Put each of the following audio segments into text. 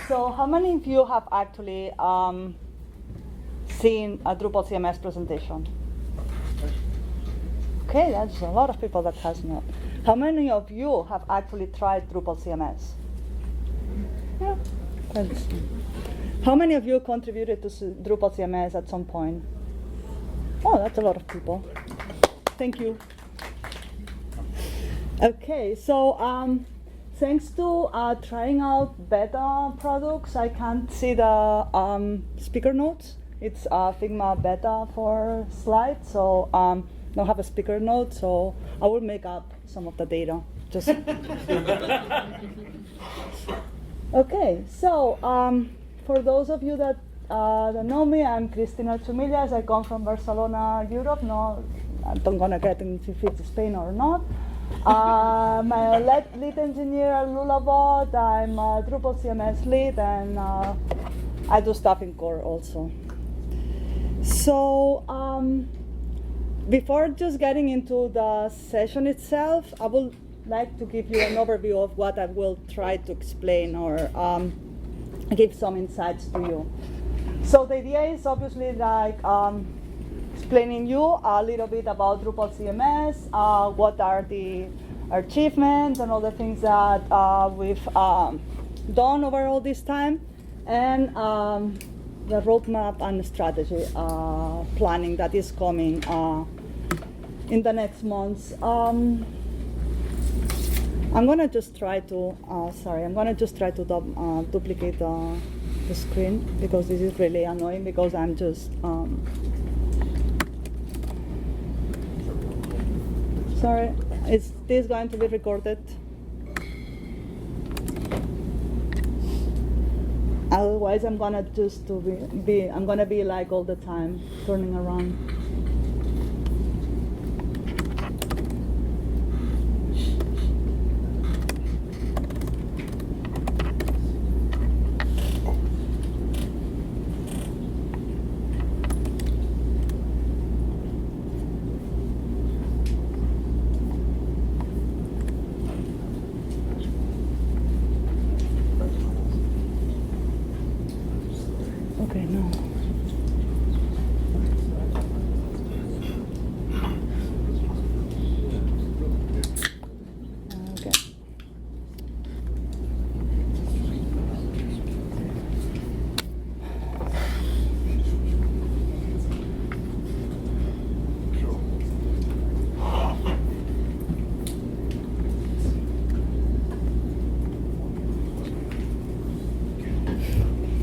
So how many of you have actually seen a Drupal CMS presentation? Okay, that's a lot of people that has not. How many of you have actually tried Drupal CMS? Yeah. How many of you contributed to Drupal CMS at some point? Oh, that's a lot of people. Thank you. Okay, so thanks to trying out beta products, I can't see the speaker notes. It's Figma beta for slides, so don't have a speaker note, so I will make up some of the data. Just okay, so for those of you that don't know me, I'm Cristina Chumillas. I come from Barcelona, Europe. No, I'm gonna get into if it's Spain or not. I'm a lead engineer at Lullabot. I'm a Drupal CMS lead, and I do stuff in core also. So before just getting into the session itself, I would like to give you an overview of what I will try to explain or give some insights to you. So the idea is obviously like explaining you a little bit about Drupal CMS, what are the achievements and all the things that we've done over all this time, and the roadmap and strategy planning that is coming in the next months. I'm gonna just try to duplicate the screen because this is really annoying because I'm just sorry. Is this going to be recorded? Otherwise, I'm gonna just I'm gonna be like all the time turning around. Okay, no. Okay.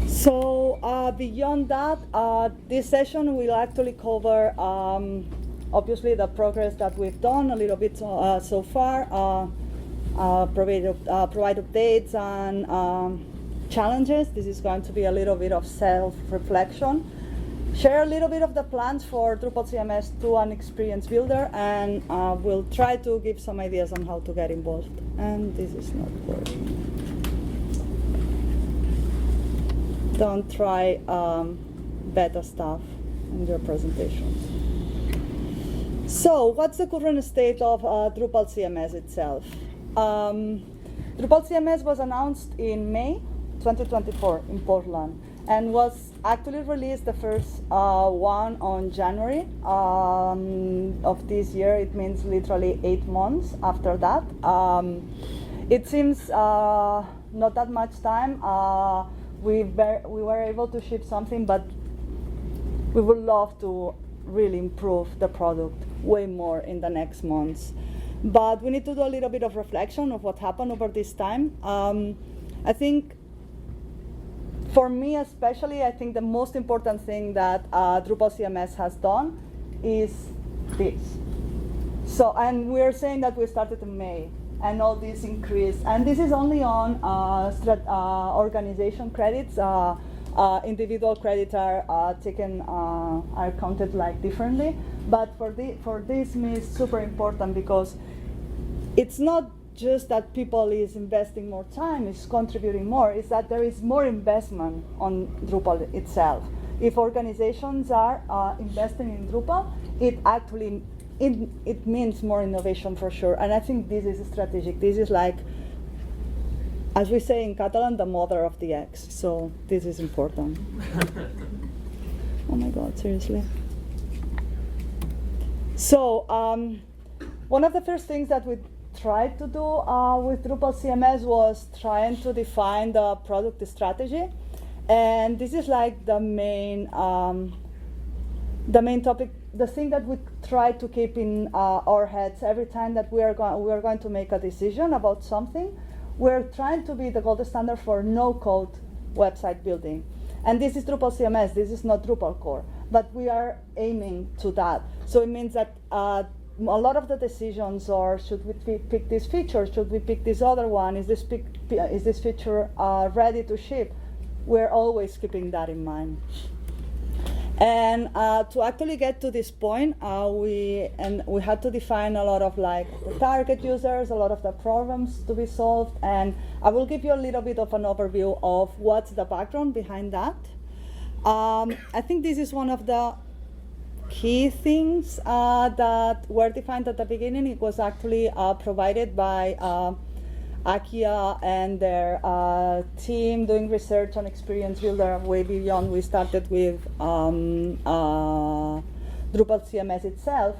So beyond that, this session will actually cover obviously the progress that we've done a little bit so far, provide updates and challenges. This is going to be a little bit of self-reflection. Share a little bit of the plans for Drupal CMS 2 and Experience Builder, and we'll try to give some ideas on how to get involved. And this is not working. Don't try beta stuff in your presentations. So what's the current state of Drupal CMS itself? Drupal CMS was announced in May 2024 in Portland and was actually released the first one on January of this year. It means literally 8 months after that. It seems not that much time. We were able to ship something, but we would love to really improve the product way more in the next months. But we need to do a little bit of reflection of what happened over this time. I think, for me especially, I think the most important thing that Drupal CMS has done is this. So, and we're saying that we started in May, and all this increased. And this is only on organization credits. Individual credits are taken, are counted like differently. But for this, me, it's super important because it's not just that people is investing more time, is contributing more, it's that there is more investment on Drupal itself. If organizations are investing in Drupal, it actually it means more innovation for sure. And I think this is strategic. This is like As we say in Catalan, the mother of the X. So this is important. Oh my God, seriously. So one of the first things that we tried to do with Drupal CMS was trying to define the product strategy. And this is like the main topic, the thing that we try to keep in our heads every time that we are going to make a decision about something. We're trying to be the gold standard for no-code website building. And this is Drupal CMS, this is not Drupal core, but we are aiming to that. So it means that a lot of the decisions are, should we pick this feature, should we pick this other one, is this feature ready to ship? We're always keeping that in mind. And to actually get to this point, we had to define a lot of like the target users, a lot of the problems to be solved, and I will give you a little bit of an overview of what's the background behind that. I think this is one of the key things that were defined at the beginning. It was actually provided by Akia and their team doing research on Experience Builder way beyond we started with Drupal CMS itself.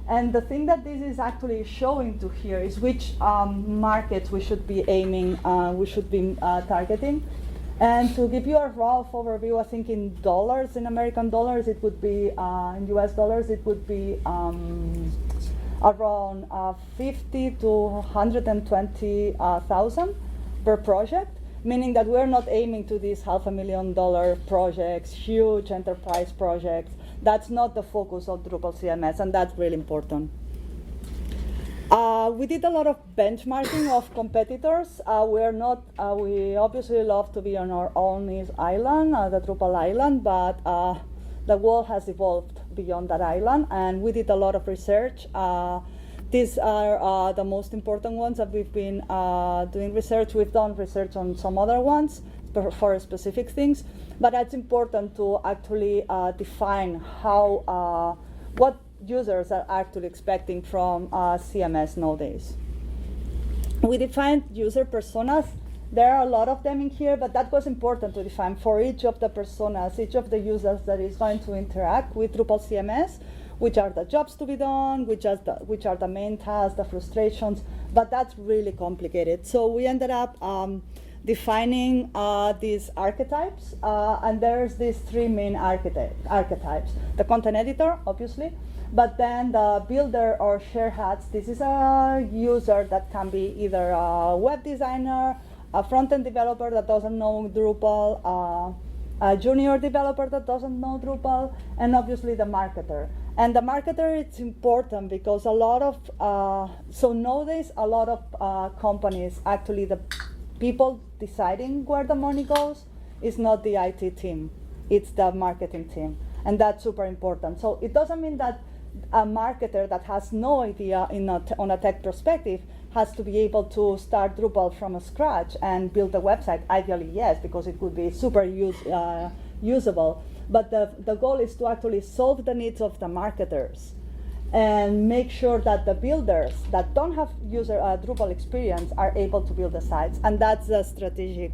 And the thing that this is actually showing to here is which markets we should be aiming, we should be targeting. And to give you a rough overview, I think in dollars, in American dollars, it would be, in US dollars, it would be around 50 to 120,000 per project, meaning that we're not aiming to these $500,000 projects, huge enterprise projects. That's not the focus of Drupal CMS, and that's really important. We did a lot of benchmarking of competitors. We obviously love to be on our own island, the Drupal island, but the world has evolved beyond that island, and we did a lot of research. These are the most important ones that we've been doing research. We've done research on some other ones for specific things, but it's important to actually define how, what users are actually expecting from CMS nowadays. We defined user personas. There are a lot of them in here, but that was important to define for each of the personas, each of the users that is going to interact with Drupal CMS, which are the jobs to be done, which are the main tasks, the frustrations, but that's really complicated. So we ended up defining these archetypes, and there's these three main archetypes. The content editor, obviously, but then the builder or share hats. This is a user that can be either a web designer, a front-end developer that doesn't know Drupal, a junior developer that doesn't know Drupal, and obviously the marketer. And the marketer, it's important because a lot of, so nowadays, a lot of companies, actually the people deciding where the money goes is not the IT team, it's the marketing team. And that's super important. So it doesn't mean that a marketer that has no idea on a tech perspective has to be able to start Drupal from scratch and build a website. Ideally, yes, because it would be super usable. But the goal is to actually solve the needs of the marketers and make sure that the builders that don't have user Drupal experience are able to build the sites. And that's a strategic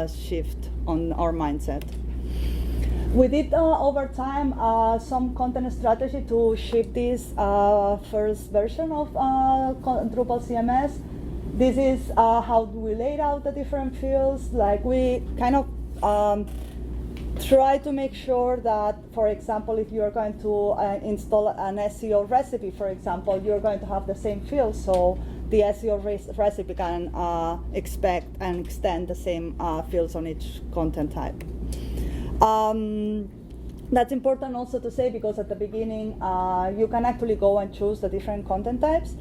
shift on our mindset. We did, over time, some content strategy to ship this first version of Drupal CMS. This is how we laid out the different fields. Like we kind of try to make sure that, for example, if you're going to install an SEO recipe, for example, you're going to have the same fields, so the SEO recipe can expect and extend the same fields on each content type. That's important also to say because at the beginning you can actually go and choose the different content types,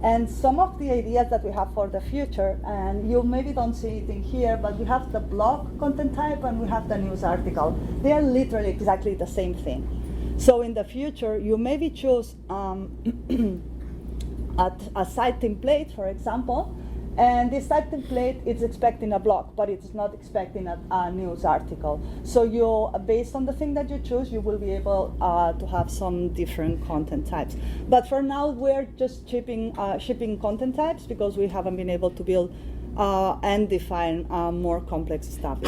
and some of the ideas that we have for the future, and you maybe don't see it in here, but we have the blog content type and we have the news article. They are literally exactly the same thing. So in the future you maybe choose a site template, for example, and this site template is expecting a blog, but it's not expecting a news article. So you, based on the thing that you choose, you will be able to have some different content types. But for now, we're just shipping content types because we haven't been able to build and define more complex stuff.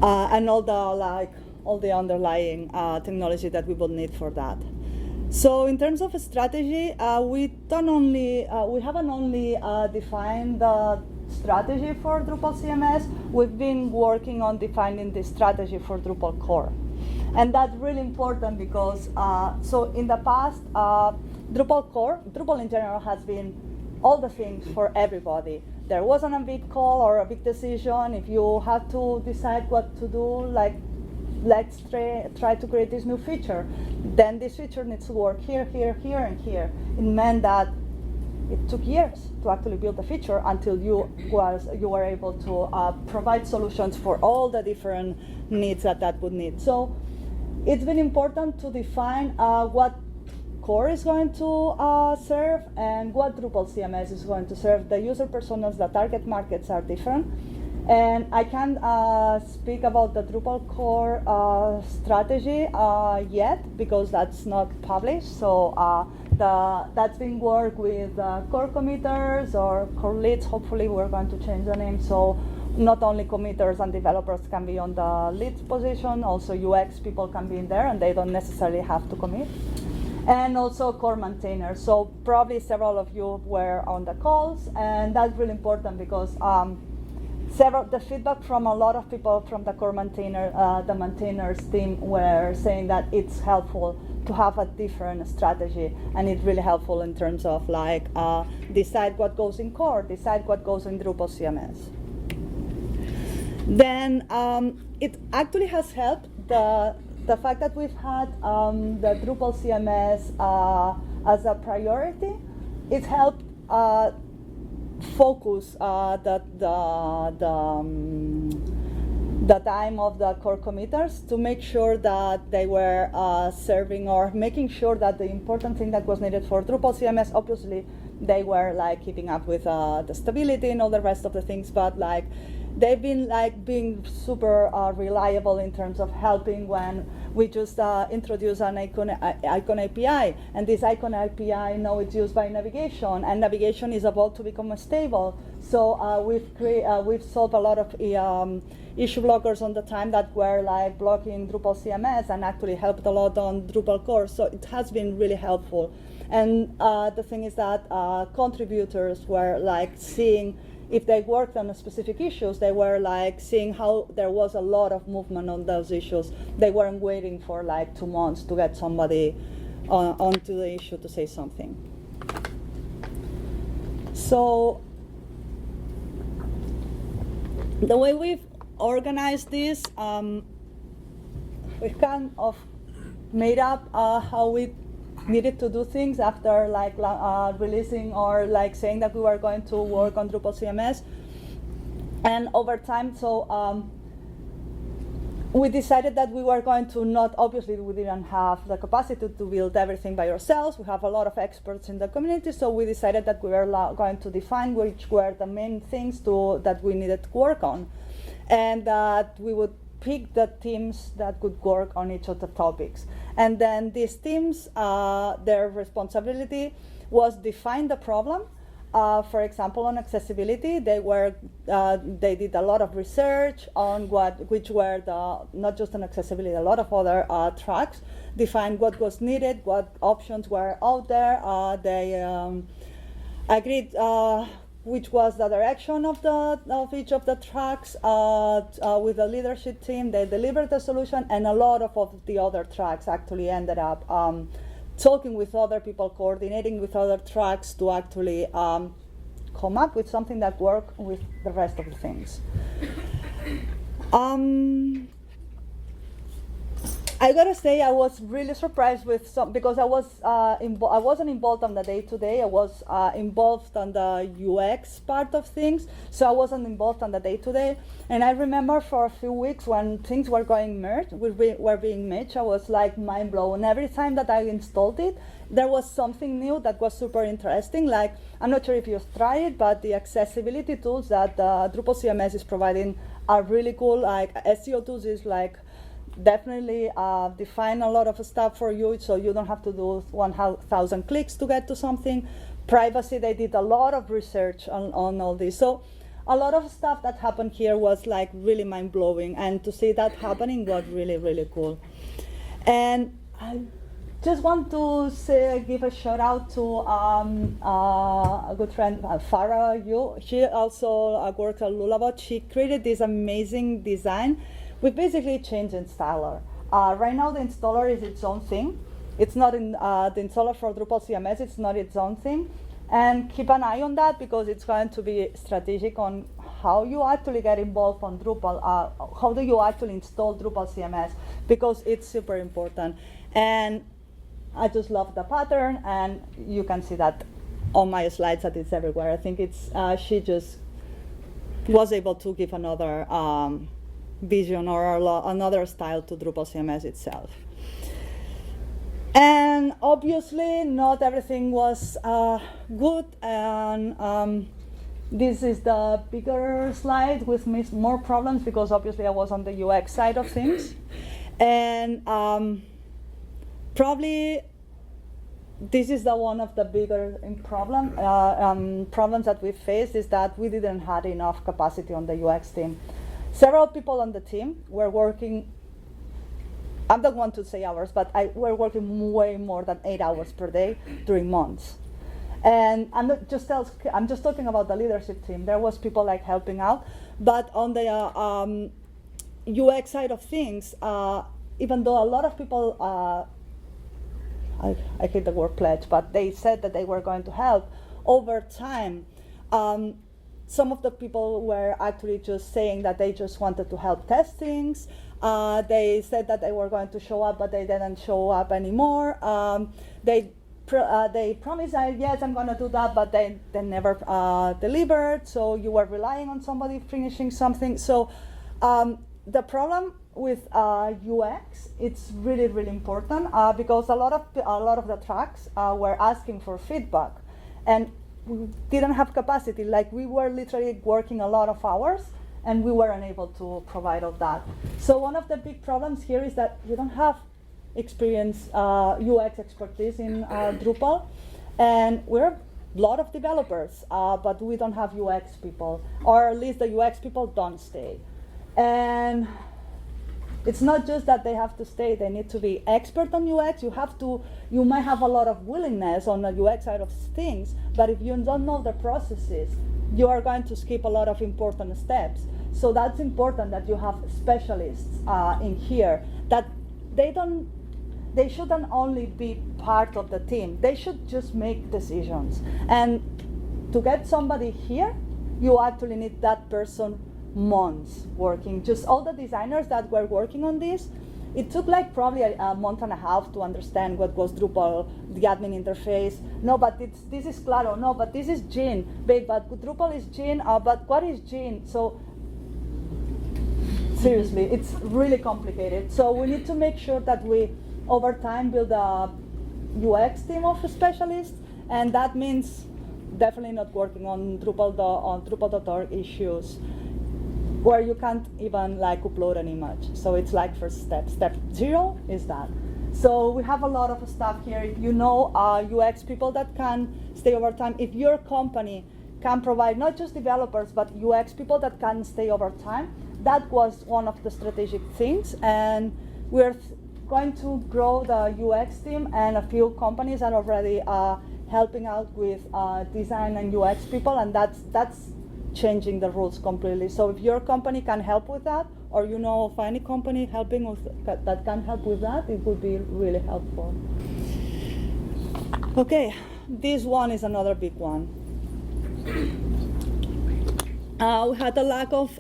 And all the underlying technology that we will need for that. So in terms of a strategy, we haven't only defined the strategy for Drupal CMS. We've been working on defining the strategy for Drupal core. And that's really important because, so in the past, Drupal core, Drupal in general has been all the things for everybody. There wasn't a big call or a big decision. If you had to decide what to do, like, let's try to create this new feature, then this feature needs to work here, here, here, and here. It meant that it took years to actually build the feature until you were able to provide solutions for all the different needs that would need. So it's been important to define what core is going to serve and what Drupal CMS is going to serve. The user personas, the target markets are different. And I can't speak about the Drupal core strategy yet because that's not published. So that's being worked with core committers or core leads. Hopefully we're going to change the name. So not only committers and developers can be on the leads position, also UX people can be in there and they don't necessarily have to commit. And also core maintainers. So probably several of you were on the calls, and that's really important because the feedback from a lot of people from the core maintainer, the maintainers team were saying that it's helpful to have a different strategy, and it's really helpful in terms of like decide what goes in core, decide what goes in Drupal CMS. Then it actually has helped the fact that we've had the Drupal CMS as a priority. It helped focus the time of the core committers to make sure that they were serving or making sure that the important thing that was needed for Drupal CMS, obviously they were like keeping up with the stability and all the rest of the things, but like they've been like being super reliable in terms of helping when we just introduce an icon API, and this icon API now it's used by navigation, and navigation is about to become stable. So we've solved a lot of issue blockers on the time that were like blocking Drupal CMS and actually helped a lot on Drupal core. So it has been really helpful. And the thing is that contributors were like seeing, if they worked on specific issues, they were like seeing how there was a lot of movement on those issues. They weren't waiting for like 2 months to get somebody onto the issue to say something. So the way we've organized this, we kind of made up how we needed to do things after like releasing or like saying that we were going to work on Drupal CMS. And over time, so we decided that we were going to not, obviously we didn't have the capacity to build everything by ourselves. We have a lot of experts in the community, so we decided that we were going to define which were the main things that we needed to work on. And that we would pick the teams that could work on each of the topics. And then these teams, their responsibility was define the problem. For example, on accessibility, they did a lot of research on which were not just on accessibility, a lot of other tracks, defined what was needed, what options were out there. They agreed which was the direction of each of the tracks with the leadership team. They delivered the solution, and a lot of the other tracks actually ended up talking with other people, coordinating with other tracks to actually come up with something that worked with the rest of the things. I gotta say, I was really surprised with because I wasn't involved on the day-to-day. I was involved on the UX part of things, so I wasn't involved on the day-to-day. And I remember for a few weeks when things were being merged, I was like mind blown. Every time that I installed it, there was something new that was super interesting. Like, I'm not sure if you've tried it, but the accessibility tools that Drupal CMS is providing are really cool. Like SEO tools is like definitely define a lot of stuff for you, so you don't have to do 1,000 clicks to get to something. privacy. They did a lot of research on all this. So a lot of stuff that happened here was like really mind-blowing, and to see that happening was really, really cool. And I just want to give a shout out to a good friend, Farah Yu. She also works at Lullabot. She created this amazing design. We basically changed installer. Right now the installer is its own thing. It's not in the installer for Drupal CMS, it's not its own thing. And keep an eye on that, because it's going to be strategic on how you actually get involved on Drupal, how do you actually install Drupal CMS, because it's super important. And I just love the pattern, and you can see that on my slides that it's everywhere. I think it's, she just was able to give another vision or another style to Drupal CMS itself. And obviously, not everything was good, and this is the bigger slide with more problems, because obviously I was on the UX side of things. And probably this is one of the bigger problems that we faced, is that we didn't have enough capacity on the UX team. Several people on the team were working, I don't want to say hours, but we're working way more than 8 hours per day during months. And I'm just talking about the leadership team. There was people like helping out, but on the UX side of things, even though a lot of people, I hate the word pledge, but they said that they were going to help, over time, some of the people were actually just saying that they just wanted to help test things. They said that they were going to show up, but they didn't show up anymore. They promised that, yes, I'm going to do that, but they never delivered. So you were relying on somebody finishing something. So the problem with UX, it's really, really important, because a lot of the tracks were asking for feedback, and we didn't have capacity. Like, we were literally working a lot of hours, and we were unable to provide all that. So one of the big problems here is that you don't have experience, UX expertise in Drupal, and we're a lot of developers, but we don't have UX people, or at least the UX people don't stay. And it's not just that they have to stay, they need to be expert on UX. You might have a lot of willingness on the UX side of things, but if you don't know the processes, you are going to skip a lot of important steps. So that's important that you have specialists in here, that they shouldn't only be part of the team, they should just make decisions. And to get somebody here, you actually need that person months working. Just all the designers that were working on this, it took like probably a month and a half to understand what was Drupal, the admin interface. No, but this is Claro. No, but this is Gene. Wait, but Drupal is Gene. But what is Gene? So seriously, it's really complicated. So we need to make sure that we, over time, build a UX team of specialists, and that means definitely not working on Drupal.org issues, where you can't even like upload an image. So it's like first step. Step 0 is that. So we have a lot of stuff here. If you know UX people that can stay over time, if your company can provide not just developers, but UX people that can stay over time, that was one of the strategic things. And we're going to grow the UX team, and a few companies are already helping out with design and UX people, and that's changing the rules completely. So if your company can help with that, or you know of any company helping with that can help with that, it would be really helpful. Okay, this one is another big one. We had a lack of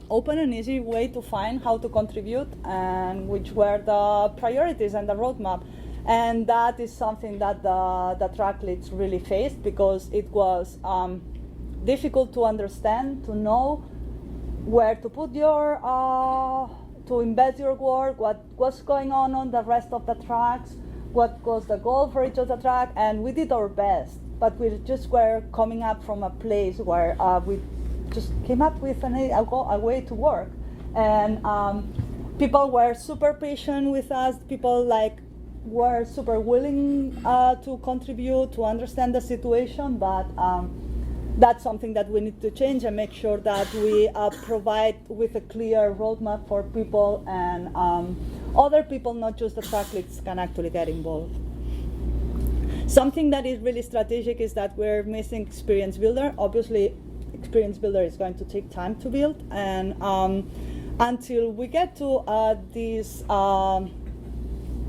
open and easy way to find how to contribute, and which were the priorities and the roadmap. And that is something that the track leads really faced, because it was difficult to understand, to know where to put your, to embed your work, what was going on the rest of the tracks, what was the goal for each of the track, and we did our best, but we just were coming up from a place where we just came up with a way to work. And people were super patient with us. People like were super willing to contribute, to understand the situation, but that's something that we need to change and make sure that we provide with a clear roadmap for people, and other people, not just the track leads, can actually get involved. Something that is really strategic is that we're missing Experience Builder. Obviously, Experience Builder is going to take time to build, and until we get to this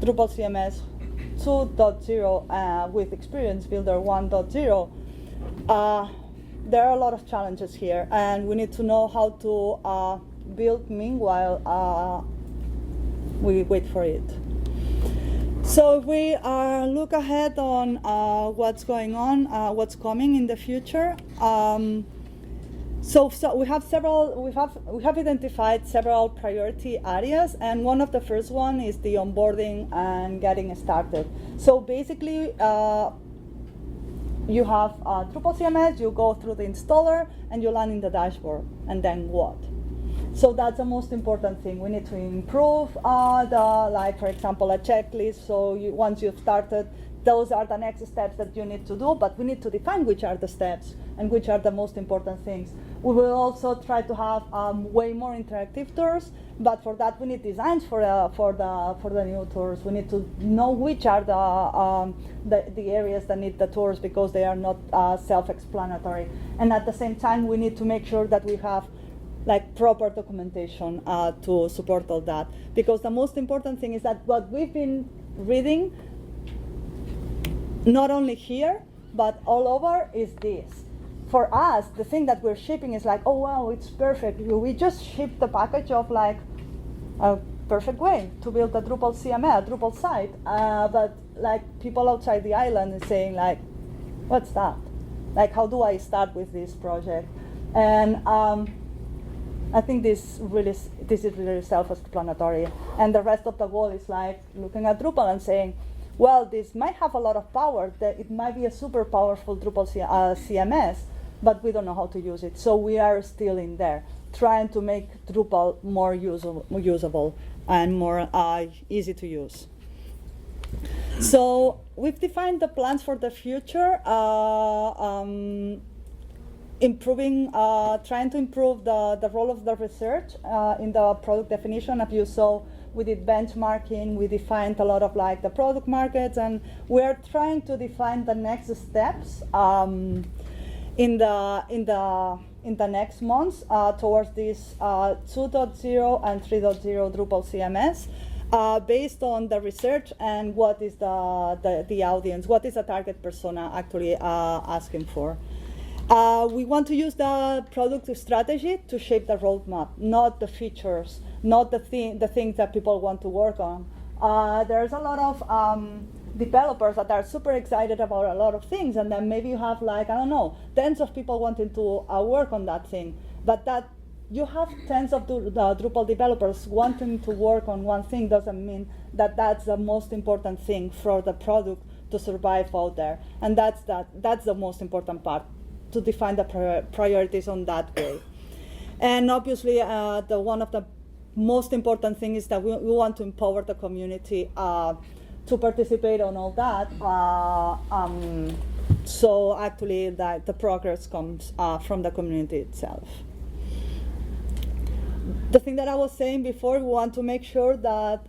Drupal CMS 2.0 with Experience Builder 1.0, there are a lot of challenges here, and we need to know how to build meanwhile we wait for it. So if we look ahead on what's going on, what's coming in the future. So we have identified several priority areas, and one of the first one is the onboarding and getting started. So basically, you have Drupal CMS, you go through the installer, and you land in the dashboard, and then what? So that's the most important thing. We need to improve like for example, a checklist. So once you've started, those are the next steps that you need to do, but we need to define which are the steps and which are the most important things. We will also try to have way more interactive tours, but for that we need designs for the new tours. We need to know which are the areas that need the tours, because they are not self-explanatory. And at the same time, we need to make sure that we have like proper documentation to support all that, because the most important thing is that what we've been reading, not only here but all over, is this. For us, the thing that we're shipping is like, oh wow, it's perfect. We just shipped the package of like a perfect way to build a Drupal CMS, a Drupal site, but like people outside the island is saying like, what's that? Like, how do I start with this project? And I think this is really self-explanatory, and the rest of the world is like looking at Drupal and saying, well, this might have a lot of power, that it might be a super powerful Drupal CMS, but we don't know how to use it. So we are still in there, trying to make Drupal more usable and more easy to use. So we've defined the plans for the future, trying to improve the role of the research in the product definition. As you saw, we did benchmarking, we defined a lot of like the product markets, and we're trying to define the next steps in the next months towards this 2.0 and 3.0 Drupal CMS. Based on the research and what is the audience, what is the target persona actually asking for. We want to use the product strategy to shape the roadmap, not the features, not the things that people want to work on. There's a lot of developers that are super excited about a lot of things, and then maybe you have like, I don't know, tens of people wanting to work on that thing, but that you have tens of Drupal developers wanting to work on one thing doesn't mean that that's the most important thing for the product to survive out there. And that's the most important part, to define the priorities on that way. And obviously, one of the most important things is that we want to empower the community to participate on all that. So actually, the progress comes from the community itself. The thing that I was saying before, we want to make sure that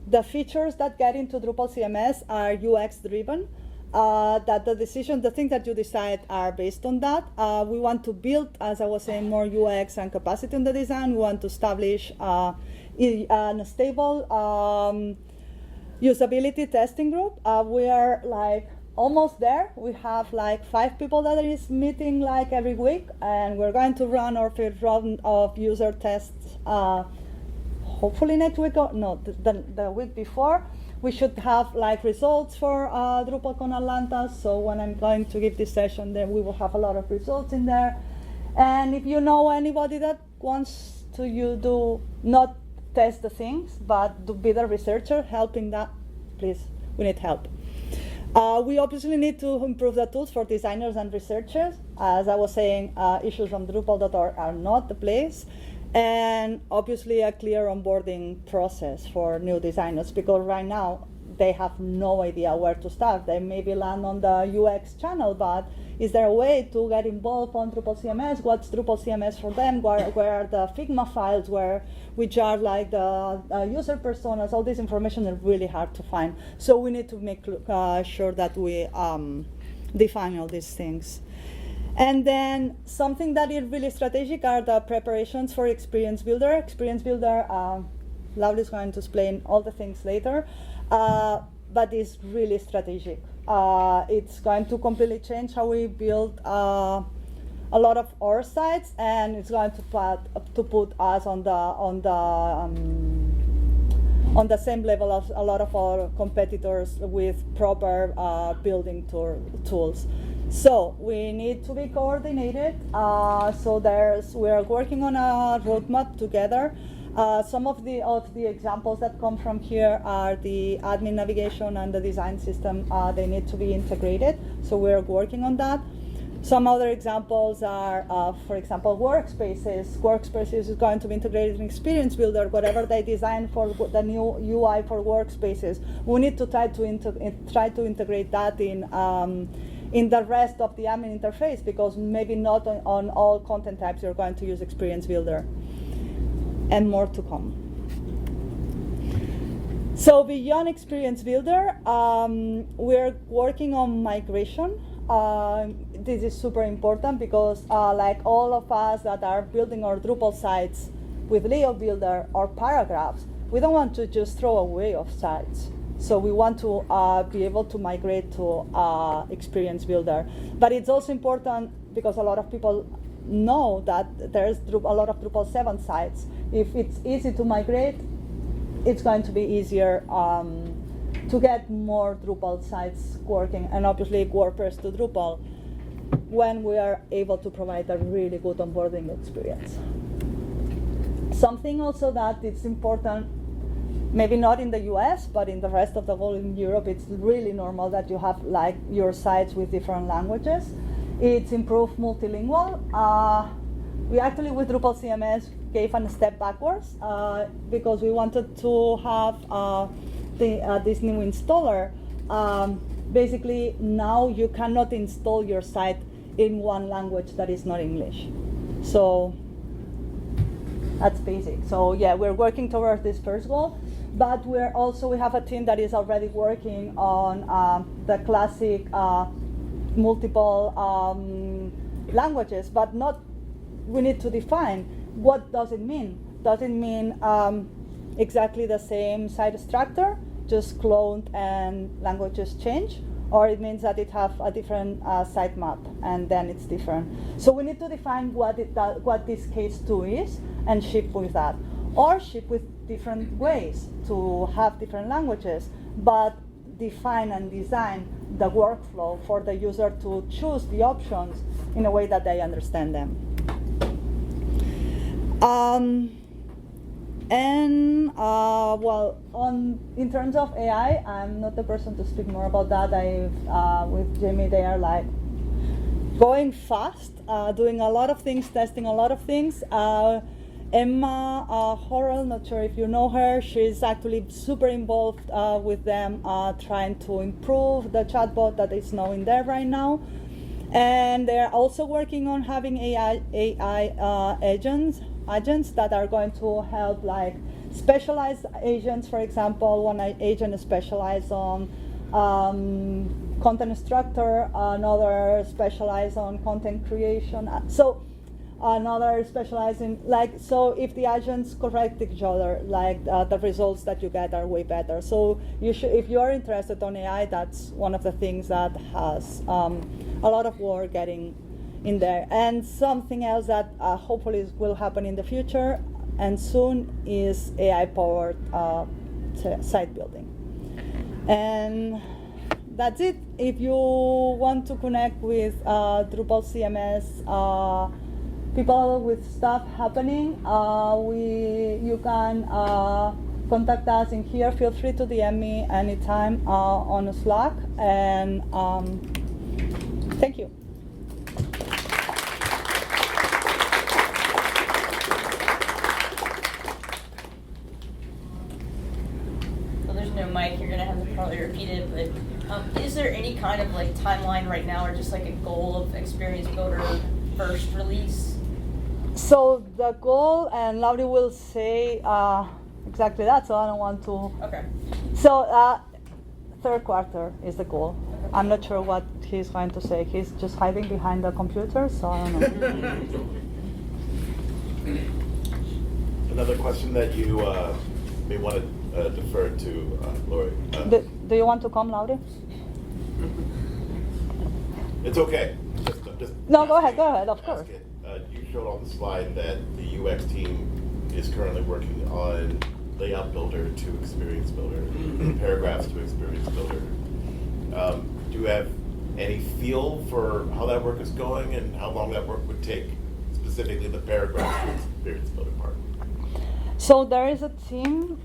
the features that get into Drupal CMS are UX driven, that the things that you decide are based on that. We want to build, as I was saying, more UX and capacity in the design. We want to establish a stable usability testing group. We are like almost there. We have like 5 people that is meeting like every week, and we're going to run our first round of user tests hopefully next week, or no, the week before. We should have like results for DrupalCon Atlanta. So when I'm going to give this session, then we will have a lot of results in there. And if you know anybody that wants to do not test the things, but to be the researcher helping that, please, we need help. We obviously need to improve the tools for designers and researchers. As I was saying, issues on Drupal.org are not the place. And obviously a clear onboarding process for new designers, because right now they have no idea where to start. They maybe land on the UX channel, but is there a way to get involved on Drupal CMS? What's Drupal CMS for them? Where are the Figma files? Which are like the user personas? All this information is really hard to find. So we need to make sure that we define all these things. And then something that is really strategic are the preparations for Experience Builder. Experience Builder, Laura is going to explain all the things later, but it's really strategic. It's going to completely change how we build a lot of our sites, and it's going to put us on the same level as a lot of our competitors with proper building tools. So we need to be coordinated. We are working on a roadmap together. Some of the examples that come from here are the admin navigation and the design system. They need to be integrated, so we're working on that. Some other examples are, for example, workspaces. Workspaces is going to be integrated in Experience Builder, whatever they design for the new UI for workspaces. We need to try to integrate that in the rest of the admin interface, because maybe not on all content types you're going to use Experience Builder. And more to come. So beyond Experience Builder, we're working on migration. This is super important because like all of us that are building our Drupal sites with Leo Builder or paragraphs, we don't want to just throw away our sites. So we want to be able to migrate to Experience Builder. But it's also important because a lot of people know that there's a lot of Drupal 7 sites. If it's easy to migrate, it's going to be easier to get more Drupal sites working, and obviously WordPress to Drupal, when we are able to provide a really good onboarding experience. Something also that it's important, maybe not in the US, but in the rest of the world, in Europe, it's really normal that you have like your sites with different languages. It's improved multilingual. We actually, with Drupal CMS, gave a step backwards because we wanted to have this new installer. Basically, now you cannot install your site in one language that is not English. So that's basic. So yeah, we're working towards this first goal, but we have a team that is already working on the classic multiple languages, but we need to define what does it mean. Does it mean exactly the same site structure, just cloned and languages change? Or it means that it have a different sitemap and then it's different. So we need to define what this case 2 is and ship with that. Or ship with different ways to have different languages, but define and design the workflow for the user to choose the options in a way that they understand them. In terms of AI, I'm not the person to speak more about that. With Jamie, they are like going fast, doing a lot of things, testing a lot of things. Emma Horrell, not sure if you know her, she's actually super involved with them, trying to improve the chatbot that is now in there right now. And they're also working on having AI agents that are going to help, like specialized agents. For example, one agent is specialized on content structure, another specialized on content creation. So another specialized in, so if the agents correct each other, the results that you get are way better. So if you're interested on AI, that's one of the things that has a lot of work getting in there. And something else that hopefully will happen in the future and soon is AI-powered site building. And that's it. If you want to connect with Drupal CMS people with stuff happening, you can contact us in here. Feel free to DM me anytime on Slack. And thank you. So there's no Mike, you're going to have to probably repeat it, but is there any kind of like timeline right now or just like a goal of Experience Builder first release? So the goal, and Lauri will say exactly that, so I don't want to. Okay. So third quarter is the goal. I'm not sure what he's going to say. He's just hiding behind the computer, so I don't know. Another question that you may want to defer to Lori. Do you want to come, Lauri? It's okay. Just No, go ahead, of course. it. You showed on the slide that the UX team is currently working on Layout Builder to Experience Builder, Paragraphs to Experience Builder. Do you have any feel for how that work is going and how long that work would take, specifically the Paragraphs to Experience Builder part? So there is a team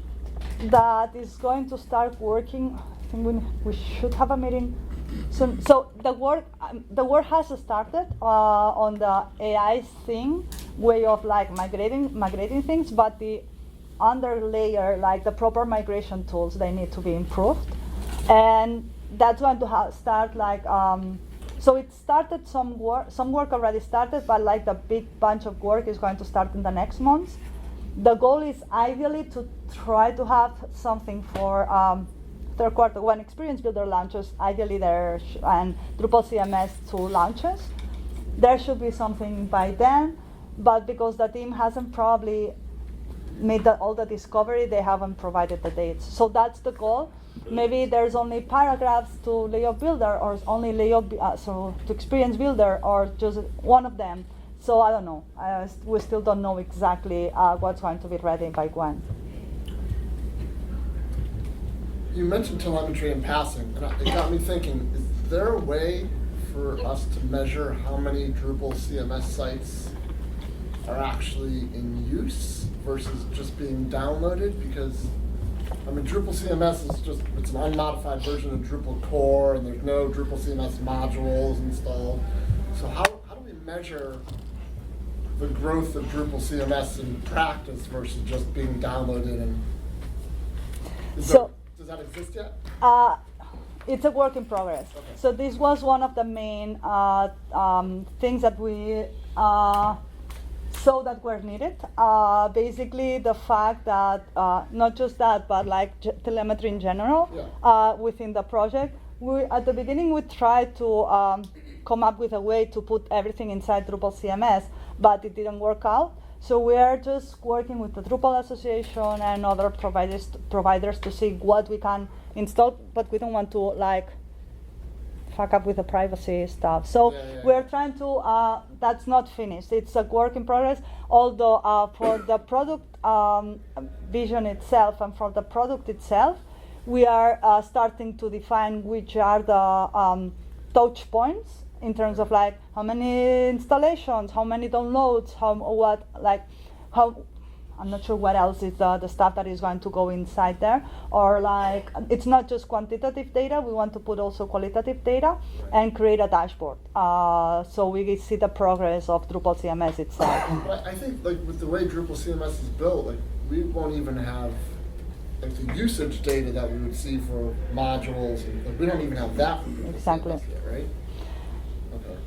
that is going to start working. I think we should have a meeting soon. So the work has started on the AI thing, way of like migrating things, but the under layer, like the proper migration tools, they need to be improved, and that's going to start like. So it started some work already started, but like the big bunch of work is going to start in the next months. The goal is ideally to try to have something for third quarter when Experience Builder launches. Ideally, there and Drupal CMS 2 launches, there should be something by then. But because the team hasn't probably made all the discovery, they haven't provided the dates. So that's the goal. Maybe there's only paragraphs to Layout Builder, or only to Experience Builder, or just one of them. So I don't know. We still don't know exactly what's going to be ready by when. You mentioned telemetry in passing, and it got me thinking, is there a way for us to measure how many Drupal CMS sites are actually in use versus just being downloaded? Because, I mean, Drupal CMS is it's an unmodified version of Drupal core, and there's no Drupal CMS modules installed. So how do we measure the growth of Drupal CMS in practice versus just being downloaded? And does that exist yet? It's a work in progress. Okay. So this was one of the main things that we saw that were needed. Basically, the fact that not just that, but like telemetry in general within the project. At the beginning, we tried to come up with a way to put everything inside Drupal CMS, but it didn't work out. So we are just working with the Drupal Association and other providers to see what we can install, but we don't want to like fuck up with the privacy stuff. So we're trying to, that's not finished. It's a work in progress, although for the product vision itself and for the product itself, we are starting to define which are the touch points in terms of like how many installations, how many downloads, I'm not sure what else is the stuff that is going to go inside there. Or like, it's not just quantitative data, we want to put also qualitative data and create a dashboard. So we see the progress of Drupal CMS itself. But I think like with the way Drupal CMS is built, like we won't even have like the usage data that we would see for modules. And, like, we don't even have that for Drupal Exactly. CMS yet, right? Okay.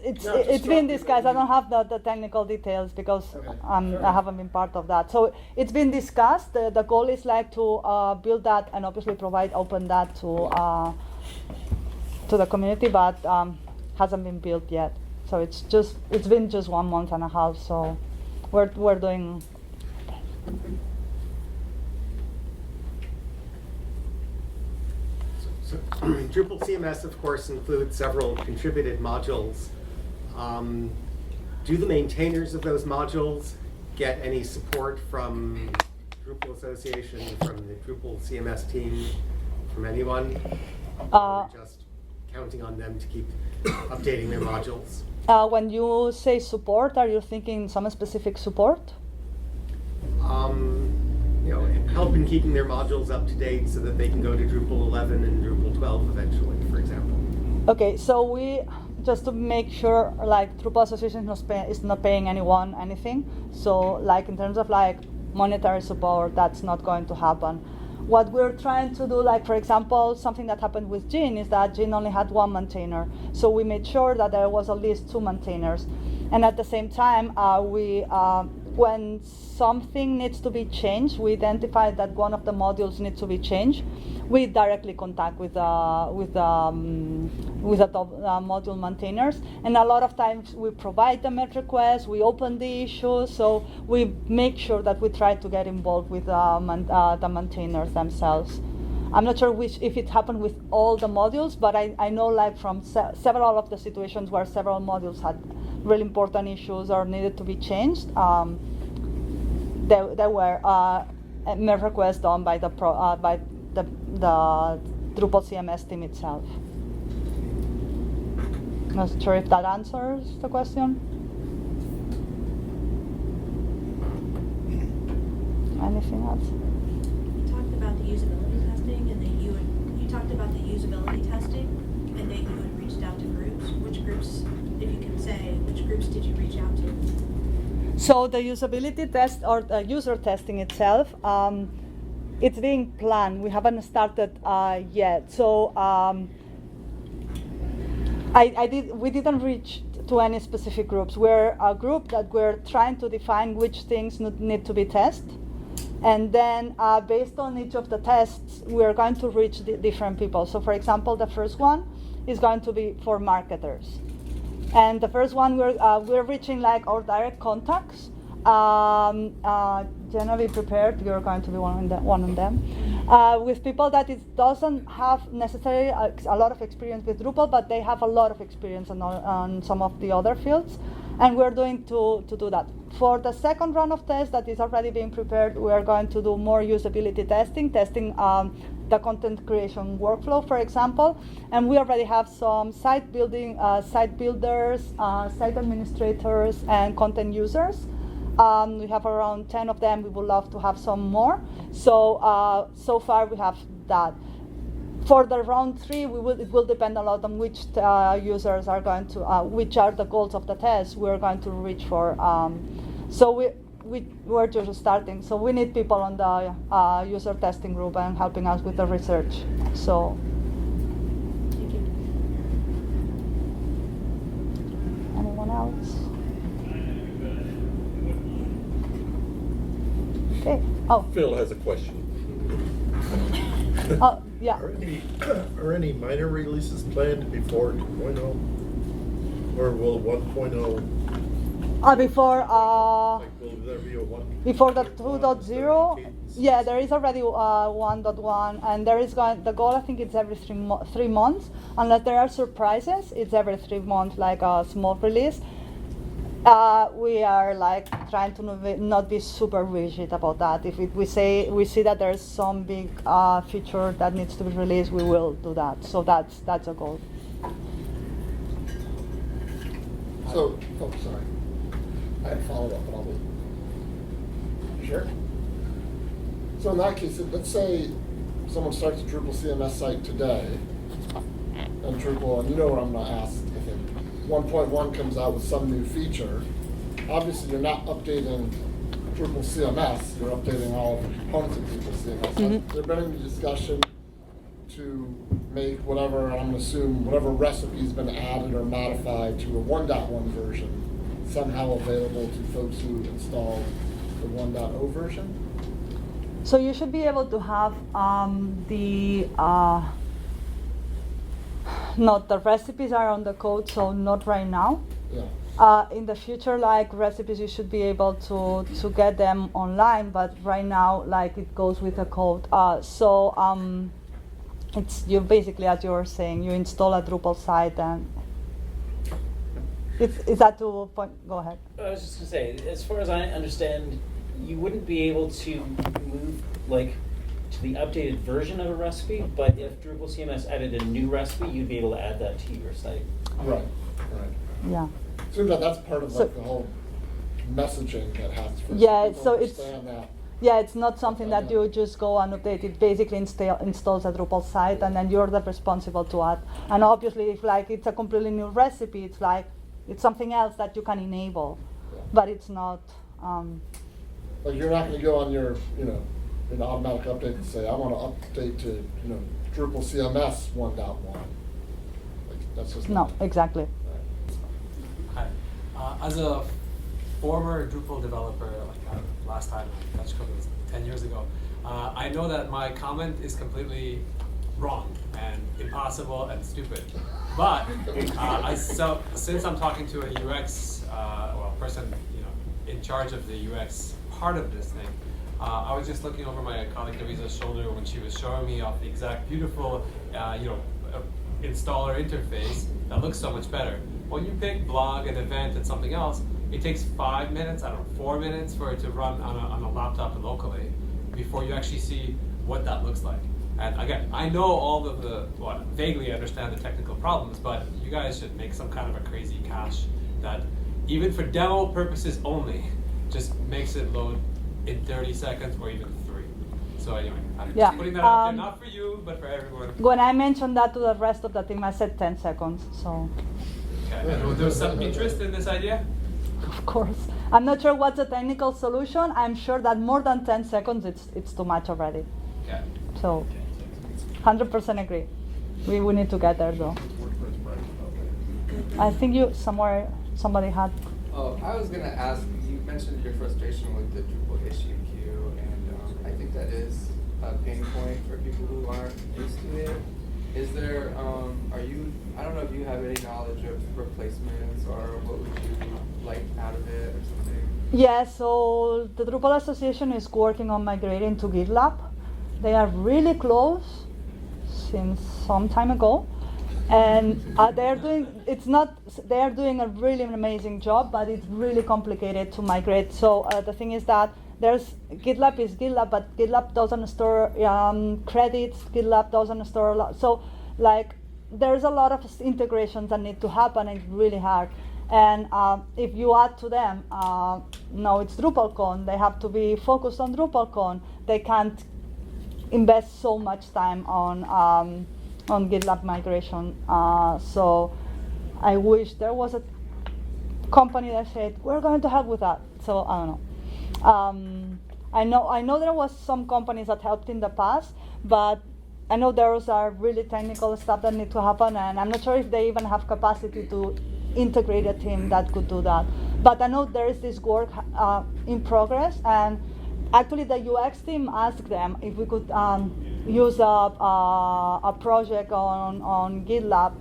It's been discussed. I don't have the technical details because I haven't been part of that. So it's been discussed. The goal is like to build that and obviously open that to the community, but hasn't been built yet. So it's been just 1 month and a half. So we're doing. So Drupal CMS, of course, includes several contributed modules. Do the maintainers of those modules get any support from Drupal Association, from the Drupal CMS team, from anyone? Or just counting on them to keep updating their modules? When you say support, are you thinking some specific support? Help in keeping their modules up to date so that they can go to Drupal 11 and Drupal 12 eventually, for example. Okay, so we just to make sure, like Drupal Association is not paying anyone anything. So, like in terms of like monetary support, that's not going to happen. What we're trying to do, like for example, something that happened with Gene is that Gene only had one maintainer. So we made sure that there was at least 2 maintainers. And at the same time, when something needs to be changed, we identify that one of the modules needs to be changed, we directly contact with the module maintainers. And a lot of times we provide the merge requests, we open the issue, so we make sure that we try to get involved with the maintainers themselves. I'm not sure if it happened with all the modules, but I know like from several of the situations where several modules had really important issues or needed to be changed, there were merge requests done by the Drupal CMS team itself. Not sure if that answers the question. Anything else? You talked about the usability testing, and that you talked about the usability testing, and that you had reached out to groups. Which groups, if you can say, which groups did you reach out to? So the usability test or the user testing itself, it's being planned. We haven't started yet. So we didn't reach to any specific groups. We're a group that we're trying to define which things need to be tested. And then based on each of the tests, we're going to reach different people. So for example, the first one is going to be for marketers. And the first one, we're reaching like our direct contacts. Jenna, be prepared, you're going to be one of them. With people that it doesn't have necessarily a lot of experience with Drupal, but they have a lot of experience on some of the other fields. And we're doing to do that. For the second round of tests that is already being prepared, we are going to do more usability testing the content creation workflow, for example. And we already have some site builders, site administrators, and content users. We have around 10 of them. We would love to have some more. So so far we have that. For the round 3, it will depend a lot on which users are going to, which are the goals of the test we're going to reach for. So we're just starting. So we need people on the user testing group and helping us with the research. So. Thank you. Anyone else? Okay. Oh. Phil has a question. Oh, yeah. Are any minor releases planned before 2.0? Or will 1.0? Before Will there be a 1? before the 2.0, yeah, there is already 1.1, and there is the goal. I think it's every 3 months, unless there are surprises. It's every 3 months, like a small release. We are like trying to not be super rigid about that. If we see that there's some big feature that needs to be released, we will do that. So that's a goal. So, oh, sorry. I had a follow-up, but I'll wait. Sure. So in that case, let's say someone starts a Drupal CMS site today, and Drupal, and you know what I'm going to ask, I think. 1.1 comes out with some new feature. Obviously, you're not updating Drupal CMS, you're updating all of the components of Drupal CMS. Mm-hmm. Has there been any discussion to make whatever, I'm going to assume, whatever recipe's been added or modified to a 1.1 version somehow available to folks who install the 1.0 version? So you should be able to have not the recipes are on the code, so not right now. Yeah. In the future, like recipes, you should be able to get them online, but right now, like it goes with the code. It's you basically, as you were saying, you install a Drupal site and is that to point? Go ahead. I was just going to say, as far as I understand, you wouldn't be able to move like to the updated version of a recipe, but if Drupal CMS added a new recipe, you'd be able to add that to your site. Right. Yeah. Seems like that's part of like the whole messaging that has to. Yeah, people so it's understand that. Yeah, it's not something that you just go and update. It basically installs a Drupal site, and then you're the responsible to add. And obviously, if like it's a completely new recipe, it's like it's something else that you can enable, Yeah. but it's not. Like you're not going to go on your, an automatic update to say, I want to update to, you know, Drupal CMS 1.1. Like, that's just No, not- exactly. Hi. As a former Drupal developer, like last time I touched code was 10 years ago, I know that my comment is completely wrong and impossible and stupid. But so since I'm talking to a UX person, you know, in charge of the UX part of this thing, I was just looking over my colleague Davisa's shoulder when she was showing me off the exact beautiful, installer interface that looks so much better. When you pick blog, an event, and something else, it takes 5 minutes, 4 minutes for it to run on a laptop locally before you actually see what that looks like. And again, I know all of vaguely understand the technical problems, but you guys should make some kind of a crazy cache that, even for demo purposes only, just makes it load in 30 seconds or even 3. So anyway, I'm Yeah, just putting that out there, not for you, but for everyone. When I mentioned that to the rest of the team, I said 10 seconds, so. Okay, and there's some interest in this idea? Of course. I'm not sure what's the technical solution. I'm sure that more than 10 seconds, it's too much already. Okay. So, 100% agree. We need to get there though. I think somebody had. Oh, I was gonna ask, you mentioned your frustration with the Drupal issue queue, and I think that is a pain point for people who aren't used to it. Is there, I don't know if you have any knowledge of replacements, or what would you like out of it or something? Yeah, so the Drupal Association is working on migrating to GitLab. They are really close since some time ago. And they are doing a really amazing job, but it's really complicated to migrate. So the thing is that GitLab is GitLab, but GitLab doesn't store credits. GitLab doesn't store a lot. So like there's a lot of integrations that need to happen. It's really hard. And if you add to them, now it's DrupalCon. They have to be focused on DrupalCon. They can't invest so much time on GitLab migration. So I wish there was a company that said, we're going to help with that. So I don't know. I know there was some companies that helped in the past, but I know those are really technical stuff that need to happen, and I'm not sure if they even have capacity to integrate a team that could do that. But I know there is this work in progress, and actually the UX team asked them if we could use a project on GitLab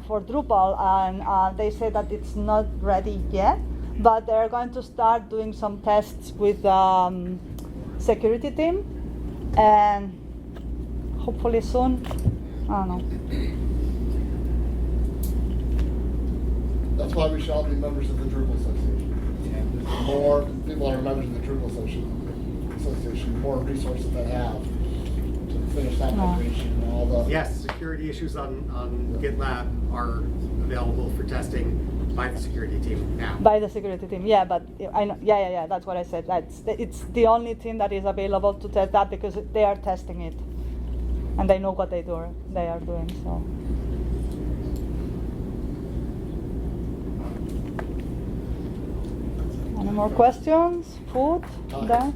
for Drupal, and they say that it's not ready yet, but they're going to start doing some tests with security team, and hopefully soon, I don't know. That's why we should all be members of the Drupal Association. The more people are members of the Drupal Association, the more resources they have to finish that migration and all the. Yes, security issues on GitLab are available for testing by the security team now. By the security team, yeah, but I know, yeah, that's what I said. It's the only team that is available to test that because they are testing it, and they know what they are doing. So. Any more questions? Food? There?